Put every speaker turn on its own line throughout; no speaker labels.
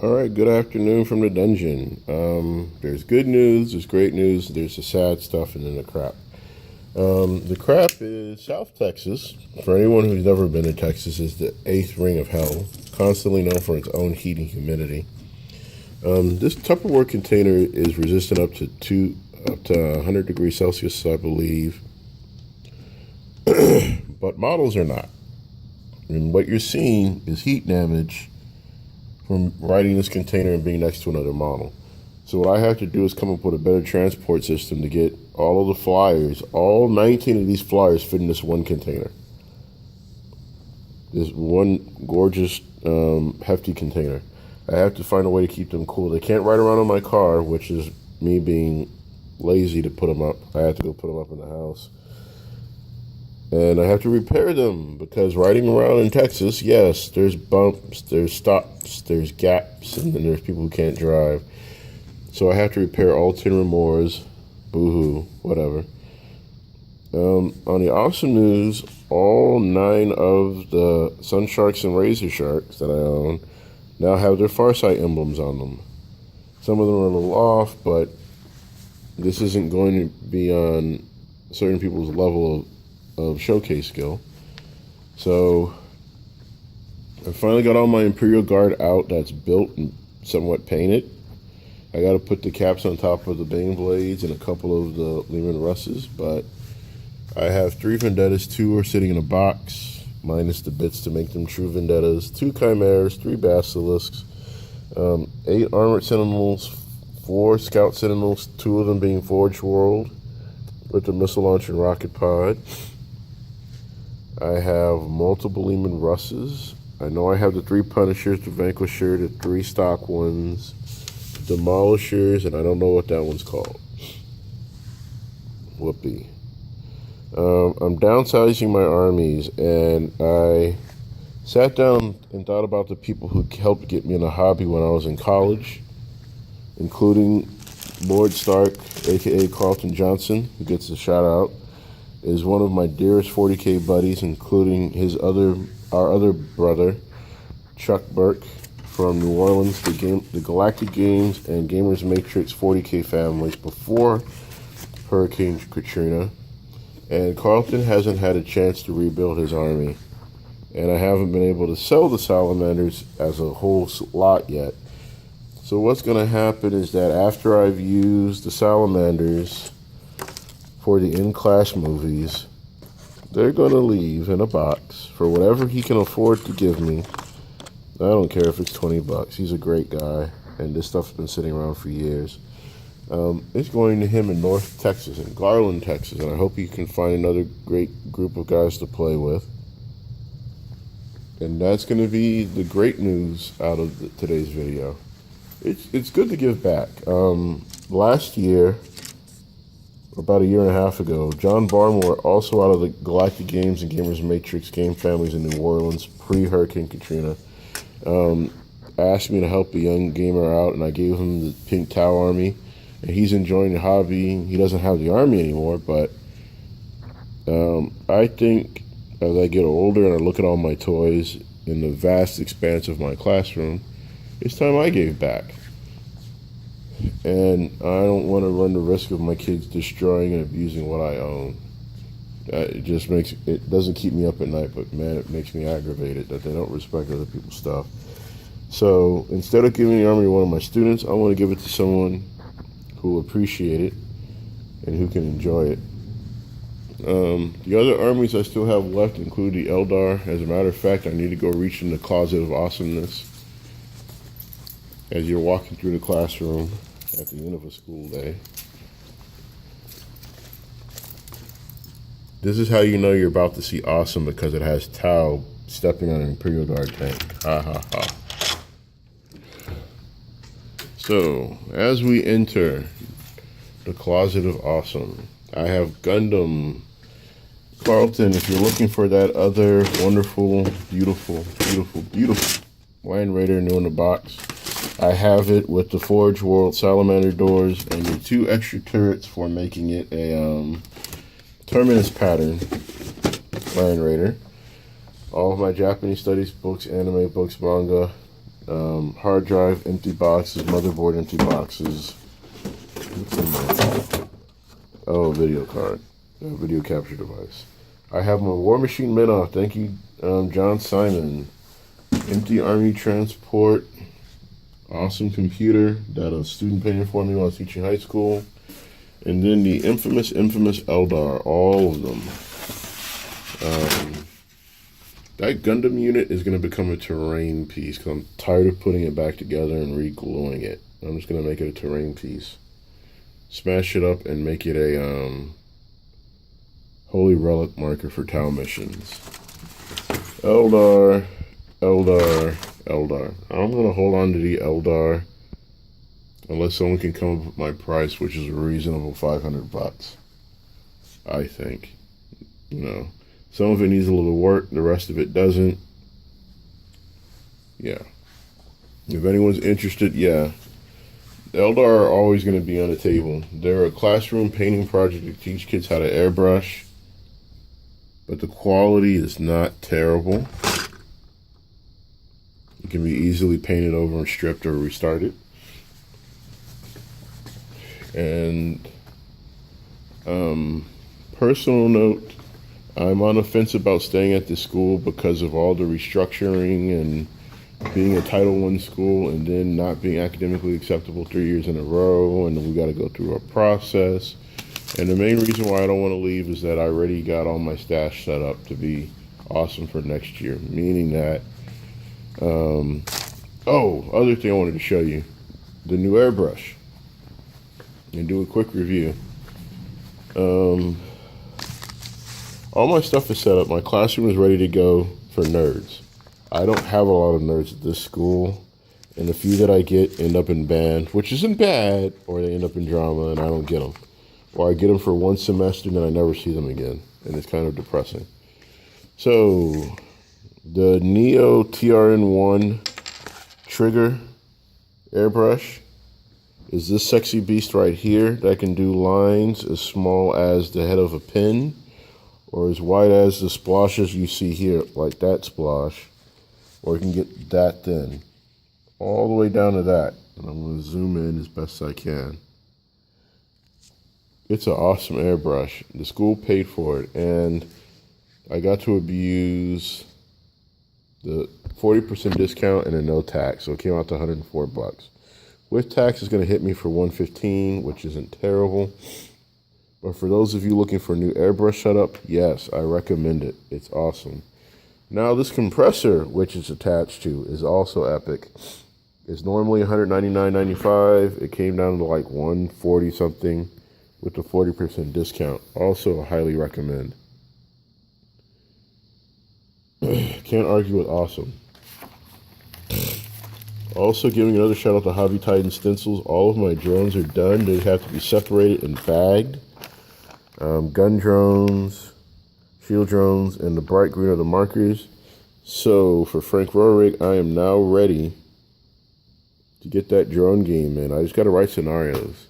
All right, good afternoon from the dungeon. There's good news, there's great news, there's the sad stuff, and then the crap. The crap is South Texas. For anyone who's never been to Texas, is the eighth ring of hell, constantly known for its own heat and humidity. This Tupperware container is resistant up to 100 degrees Celsius, I believe, but models are not. And what you're seeing is heat damage from riding this container and being next to another model. So what I have to do is come up with a better transport system to get all of the flyers, all 19 of these flyers fit in this one container. This one gorgeous, hefty container. I have to find a way to keep them cool. They can't ride around in my car, which is me being lazy to put them up. I have to go put them up in the house. And I have to repair them because riding around in Texas, yes, there's bumps, there's stops, there's gaps, and then there's people who can't drive. So I have to repair all 10 remores, boo-hoo, whatever. On the awesome news, all 9 of the Sun Sharks and Razor Sharks that I own now have their Farsight emblems on them. Some of them are a little off, but this isn't going to be on certain people's level of showcase skill. So I finally got all my Imperial Guard out that's built and somewhat painted. I got to put the caps on top of the Bane Blades and a couple of the Lehman Russes, but I have 3 Vendettas, 2 are sitting in a box, minus the bits to make them true Vendettas, 2 Chimeras, 3 Basilisks, 8 Armored Sentinels, 4 Scout Sentinels, 2 of them being Forge World with the missile launcher and rocket pod. I have multiple Lehman Russes. I know I have the 3 Punishers, the Vanquisher, the 3 stock ones, Demolishers, and I don't know what that one's called. Whoopee. I'm downsizing my armies, and I sat down and thought about the people who helped get me in a hobby when I was in college, including Lord Stark, aka Carlton Johnson, who gets a shout out, is one of my dearest 40K buddies, including our other brother, Chuck Burke from New Orleans, the Galactic Games and Gamers Matrix 40K families before Hurricane Katrina. And Carlton hasn't had a chance to rebuild his army, and I haven't been able to sell the Salamanders as a whole lot yet. So what's going to happen is that after I've used the Salamanders for the in-class movies, they're going to leave in a box for whatever he can afford to give me. I don't care if it's $20. He's a great guy, and this stuff's been sitting around for years. It's going to him in North Texas, in Garland, Texas, and I hope he can find another great group of guys to play with. And that's going to be the great news out of today's video. It's good to give back. Last year, about a year and a half ago, John Barmore, also out of the Galactic Games and Gamers Matrix game families in New Orleans, pre-Hurricane Katrina, asked me to help a young gamer out, and I gave him the Pink Tau Army, and he's enjoying the hobby. He doesn't have the army anymore, but I think as I get older and I look at all my toys in the vast expanse of my classroom, it's time I gave back. And I don't want to run the risk of my kids destroying and abusing what I own. It doesn't keep me up at night, but man, it makes me aggravated that they don't respect other people's stuff. So instead of giving the army to one of my students, I want to give it to someone who will appreciate it and who can enjoy it. The other armies I still have left include the Eldar. As a matter of fact, I need to go reach in the closet of awesomeness as you're walking through the classroom at the end of a school day. This is how you know you're about to see awesome, because it has Tau stepping on an Imperial Guard tank. Ha ha ha. So, as we enter the closet of awesome, I have Gundam. Carlton, if you're looking for that other wonderful, beautiful, beautiful, beautiful Land Raider new in the box, I have it with the Forge World Salamander doors and the 2 extra turrets for making it a Terminus pattern Land Raider. All of my Japanese studies books, anime books, manga, Hard drive, empty boxes, motherboard, empty boxes. What's in there? Oh, video card. Video capture device. I have my War Machine Minoff. Thank you, John Simon. Empty army transport. Awesome computer that a student painted for me while I was teaching high school. And then the infamous Eldar. All of them. That Gundam unit is going to become a terrain piece because I'm tired of putting it back together and re-gluing it. I'm just going to make it a terrain piece. Smash it up and make it a holy relic marker for town missions. Eldar. I'm going to hold on to the Eldar unless someone can come up with my price, which is a reasonable $500. I think. You know. Some of it needs a little work, the rest of it doesn't. Yeah. If anyone's interested, yeah. The Eldar are always going to be on the table. They're a classroom painting project to teach kids how to airbrush. But the quality is not terrible. It can be easily painted over and stripped or restarted. And personal note, I'm on the fence about staying at this school because of all the restructuring and being a Title I school and then not being academically acceptable 3 years in a row, and then we got to go through a process. And the main reason why I don't want to leave is that I already got all my stash set up to be awesome for next year, meaning that, other thing I wanted to show you, the new airbrush, and do a quick review. All my stuff is set up. My classroom is ready to go for nerds. I don't have a lot of nerds at this school, and the few that I get end up in band, which isn't bad, or they end up in drama and I don't get them. Or I get them for one semester and then I never see them again, and it's kind of depressing. So, the Neo TRN1 trigger airbrush is this sexy beast right here that can do lines as small as the head of a pin, or as wide as the splashes you see here, like that splash, or you can get that thin, all the way down to that. And I'm going to zoom in as best I can. It's an awesome airbrush. The school paid for it, and I got to abuse the 40% discount and a no tax, so it came out to $104. With tax, it's going to hit me for $115, which isn't terrible. But for those of you looking for a new airbrush setup, yes, I recommend it. It's awesome. Now, this compressor, which it's attached to, is also epic. It's normally $199.95. It came down to like $140 something with the 40% discount. Also, highly recommend. Can't argue with awesome. Also, giving another shout out to Hobby Titan Stencils. All of my drones are done. They have to be separated and bagged. Gun drones, shield drones, and the bright green are the markers. So for Frank Rohrig, I am now ready to get that drone game in. I just got to write scenarios.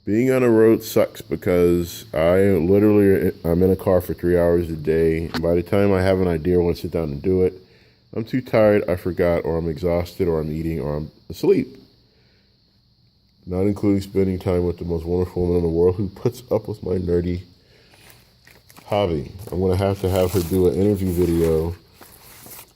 Being on the road sucks because I'm in a car for 3 hours a day. And by the time I have an idea, I want to sit down and do it, I'm too tired, I forgot, or I'm exhausted, or I'm eating, or I'm asleep. Not including spending time with the most wonderful woman in the world who puts up with my nerdy hobby. I'm going to have her do an interview video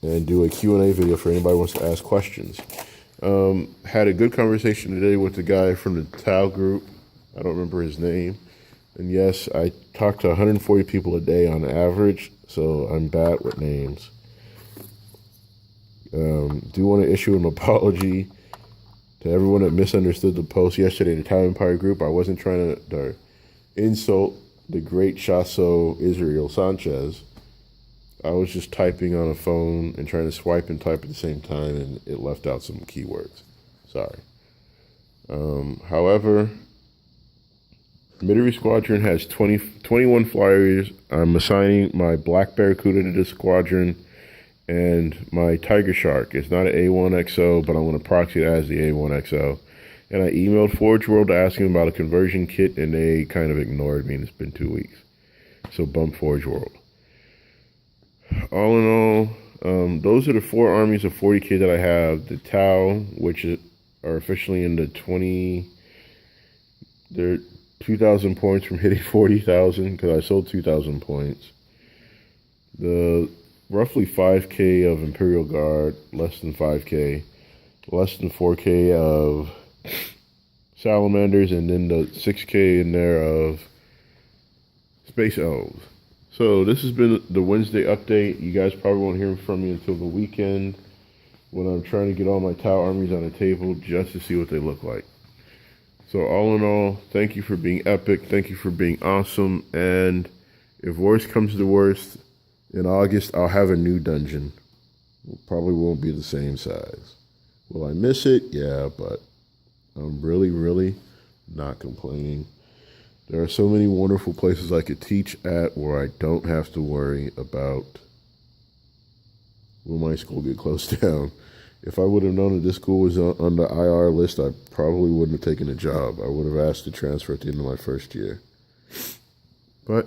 and do a Q&A video for anybody who wants to ask questions. Had a good conversation today with the guy from the TAL group. I don't remember his name. And yes, I talk to 140 people a day on average, so I'm bad with names. Do want to issue an apology to everyone that misunderstood the post yesterday in the Town Empire group. I wasn't trying to insult the great Chasso Israel Sanchez. I was just typing on a phone and trying to swipe and type at the same time, and it left out some keywords. Sorry. However, Midori Squadron has 21 flyers. I'm assigning my Black Barracuda to this squadron and my Tiger Shark. It's not an A1XO, but I'm going to proxy it as the A1XO. And I emailed Forge World to ask them about a conversion kit, and they kind of ignored me, and it's been 2 weeks. So bump Forge World. All in all, those are the 4 armies of 40K that I have. The Tau, which are officially in the they're 2,000 points from hitting 40,000 because I sold 2,000 points. The roughly 5K of Imperial Guard, less than 5K, less than 4K of Salamanders, and then the 6K in there of Space Elves. So this has been the Wednesday update. You guys probably won't hear from me until the weekend when I'm trying to get all my Tau armies on the table just to see what they look like. So all in all, thank you for being epic. Thank you for being awesome. And if worst comes to worst, in August, I'll have a new dungeon. It probably won't be the same size. Will I miss it? Yeah, but I'm really, really not complaining. There are so many wonderful places I could teach at where I don't have to worry about will my school get closed down. If I would have known that this school was on the IR list, I probably wouldn't have taken a job. I would have asked to transfer at the end of my first year. But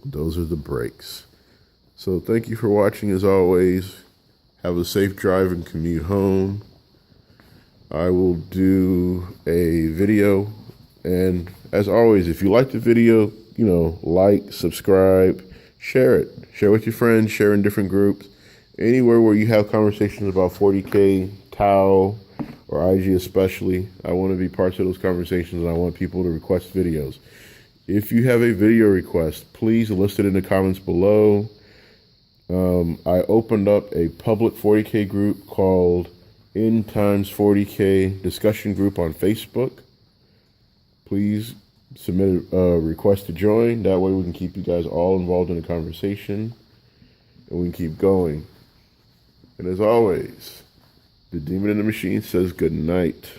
those are the breaks. So thank you for watching as always. Have a safe drive and commute home. I will do a video. And as always, if you like the video, like, subscribe, share it. Share with your friends, share in different groups. Anywhere where you have conversations about 40K, Tau, or IG especially, I want to be parts of those conversations, and I want people to request videos. If you have a video request, please list it in the comments below. I opened up a public 40K group called End Times 40K discussion group on Facebook. Please submit a request to join. That way we can keep you guys all involved in the conversation and we can keep going. And as always, the Demon in the Machine says good night.